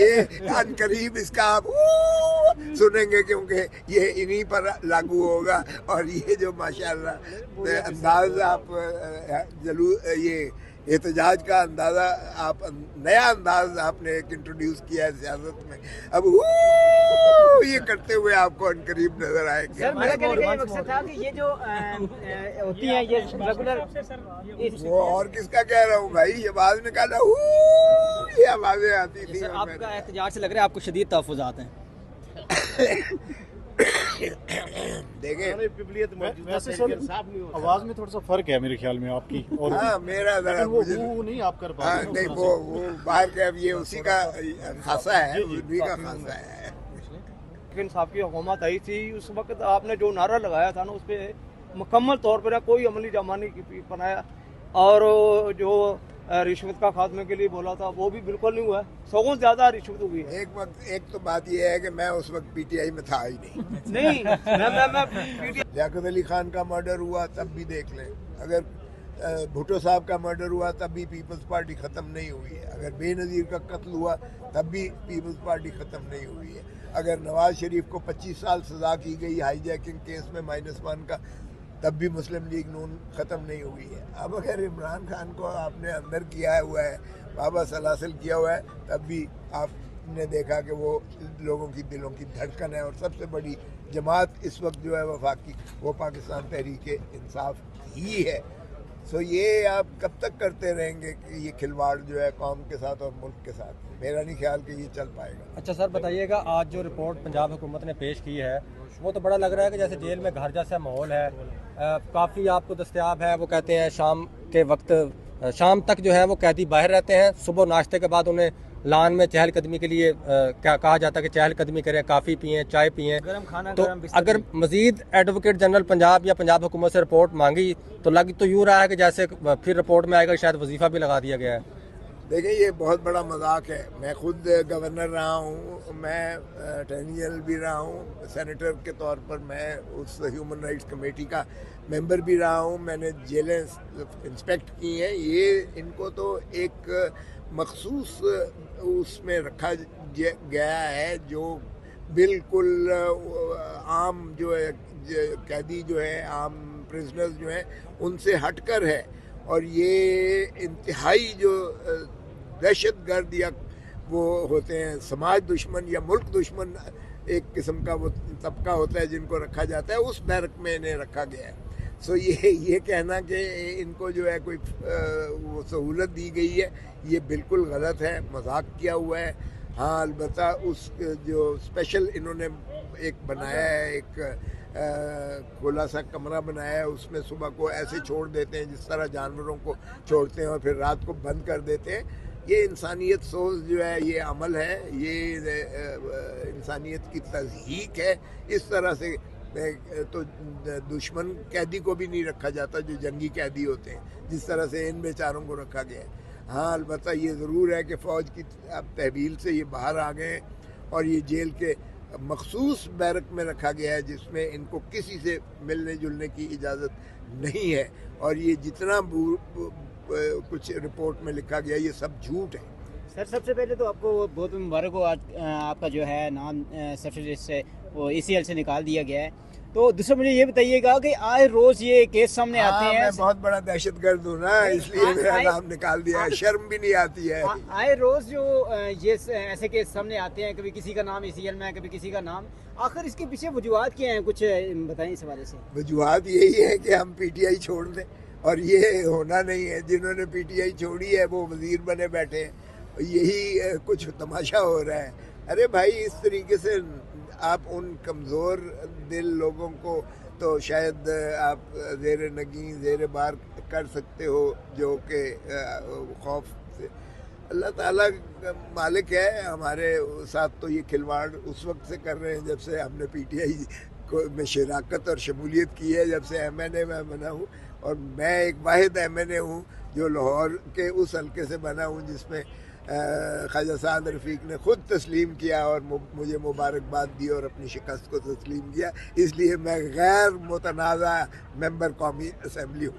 یہ ان قریب اس کا آپ سنیں گے کیونکہ یہ انہی پر لاگو ہوگا. اور یہ جو ماشاءاللہ انداز آپ یہ احتجاج کا اندازہ آپ نیا انداز آپ نے ایک انٹروڈیوس کیا ہے سیاست میں, اب یہ کرتے ہوئے آپ کو ان قریب نظر آئے گا. سر میرا کہنے کا یہ مقصد تھا کہ یہ جو ہوتی ہیں یہ ریگولر, وہ اور کس کا کہہ رہا ہوں بھائی, یہ آواز نکالا یہ آوازیں آتی تھی. آپ کا احتجاج سے لگ رہا ہے آپ کو شدید تحفظات ہیں. دیکھیں آواز میں تھوڑا سا فرق ہے میرے خیال میں آپ کی اور ہاں میرا ذرا وہ نہیں آپ کر پا رہے. نہیں وہ باہر کا یہ اسی کا خاصہ ہے, اردوی کا خاصہ ہے. انصاف کی حکومت آئی تھی اس وقت آپ نے جو نعرہ لگایا تھا نا اس پہ مکمل طور پر کوئی عملی جامہ نہیں بنایا, اور جو رشوت کا خاتمے کے لیے بولا تھا وہ بھی بالکل نہیں ہوا ہے. سو زیادہ رشوت ہوئی ہے. ایک تو بات یہ ہے کہ میں اس وقت پی ٹی آئی میں تھا ہی نہیں میں لیاقت علی خان کا مرڈر ہوا تب بھی دیکھ لیں, اگر بھٹو صاحب کا مرڈر ہوا تب بھی پیپلز پارٹی ختم نہیں ہوئی ہے, اگر بے نظیر کا قتل ہوا تب بھی پیپلز پارٹی ختم نہیں ہوئی ہے, اگر نواز شریف کو 25 سال سزا کی گئی ہائی جیکنگ کیس میں -1 کا تب بھی مسلم لیگ نون ختم نہیں ہوئی ہے. اب اگر عمران خان کو آپ نے اندر کیا ہوا ہے, بابا سلاسل کیا ہوا ہے, تب بھی آپ نے دیکھا کہ وہ لوگوں کی دلوں کی دھڑکن ہے. اور سب سے بڑی جماعت اس وقت جو ہے وفاقی وہ پاکستان تحریک انصاف ہی ہے. سو یہ آپ کب تک کرتے رہیں گے کہ یہ کھلواڑ جو ہے قوم کے ساتھ اور ملک کے ساتھ؟ میرا نہیں خیال کہ یہ چل پائے گا. اچھا سر بتائیے گا, آج جو رپورٹ پنجاب حکومت نے پیش کی ہے وہ تو بڑا لگ رہا ہے کہ جیسے جیل میں گھر جیسا ماحول ہے, کافی آپ کو دستیاب ہے. وہ کہتے ہیں شام کے وقت شام تک جو ہے وہ قیدی باہر رہتے ہیں, صبح ناشتے کے بعد انہیں لان میں چہل قدمی کے لیے کیا کہا جاتا ہے کہ چہل قدمی کریں, کافی پئیں, چائے پئیں. تو اگر مزید ایڈوکیٹ جنرل پنجاب یا پنجاب حکومت سے رپورٹ مانگی تو لگ تو یوں رہا ہے کہ جیسے پھر رپورٹ میں آئے گا شاید وظیفہ بھی لگا دیا گیا ہے. دیکھیں یہ بہت بڑا مذاق ہے. میں خود گورنر رہا ہوں, میں اٹارنی جنرل بھی رہا ہوں, سینیٹر کے طور پر میں اس ہیومن رائٹس کمیٹی کا ممبر بھی رہا ہوں, میں نے جیلیں انسپیکٹ کی ہیں. یہ ان کو تو ایک مخصوص اس میں رکھا گیا ہے جو بالکل عام جو ہے قیدی جو ہے, عام پرزنرز جو ہیں ان سے ہٹ کر ہے. اور یہ انتہائی جو دہشت گرد یا وہ ہوتے ہیں سماج دشمن یا ملک دشمن ایک قسم کا وہ طبقہ ہوتا ہے جن کو رکھا جاتا ہے, اس بیرک میں انہیں رکھا گیا ہے. سو یہ کہنا کہ ان کو جو ہے کوئی وہ سہولت دی گئی ہے یہ بالکل غلط ہے, مذاق کیا ہوا ہے. ہاں البتہ اس جو اسپیشل انہوں نے ایک بنایا ہے, ایک کھلا سا کمرہ بنایا ہے, اس میں صبح کو ایسے چھوڑ دیتے ہیں جس طرح جانوروں کو چھوڑتے ہیں اور پھر رات کو بند کر دیتے ہیں. یہ انسانیت سوز جو ہے یہ عمل ہے, یہ انسانیت کی تضحیق ہے. اس طرح سے تو دشمن قیدی کو بھی نہیں رکھا جاتا جو جنگی قیدی ہوتے ہیں, جس طرح سے ان بیچاروں کو رکھا گیا ہے. ہاں البتہ یہ ضرور ہے کہ فوج کی اب تحویل سے یہ باہر آ گئے ہیں اور یہ جیل کے مخصوص بیرک میں رکھا گیا ہے جس میں ان کو کسی سے ملنے جلنے کی اجازت نہیں ہے. اور یہ جتنا کچھ رپورٹ میں لکھا گیا یہ سب جھوٹ ہے. سر سب سے پہلے تو آپ کو بہت مبارک ہو, آج آپ کا جو ہے نام سرٹیفکیٹ سے وہ ECL سے نکال دیا گیا ہے. تو دوسرا مجھے یہ بتائیے گا کہ آئے روز یہ کیس سامنے آتے ہیں. میں بہت بڑا دہشت گرد ہوں نا, اس لیے میرا نام نکال دیا ہے, شرم بھی نہیں آتی ہے. آئے روز جو یہ ایسے کیس سامنے آتے ہیں, کبھی کسی کا نام ECL میں ہے, کبھی کسی کا نام, آخر اس کے پیچھے وجوہات کیا ہیں, کچھ بتائیں اس حوالے سے. وجوہات یہی ہے کہ ہم PTI چھوڑ دیں, اور یہ ہونا نہیں ہے. جنہوں نے PTI چھوڑی ہے وہ وزیر بنے بیٹھے ہیں, یہی کچھ تماشا ہو رہا ہے. ارے بھائی اس طریقے سے آپ ان کمزور دل لوگوں کو تو شاید آپ زیر نگین زیر بار کر سکتے ہو جو کہ خوف سے. اللہ تعالیٰ مالک ہے, ہمارے ساتھ تو یہ کھلواڑ اس وقت سے کر رہے ہیں جب سے ہم نے PTI میں شراکت اور شمولیت کی ہے, جب سے MNA میں بنا ہوں. اور میں ایک واحد MNA ہوں جو لاہور کے اس حلقے سے بنا ہوں جس میں خواجہ سعد رفیق نے خود تسلیم کیا اور مجھے مبارکباد دی اور اپنی شکست کو تسلیم کیا. اس لیے میں غیر متنازع ممبر قومی اسمبلی ہوں.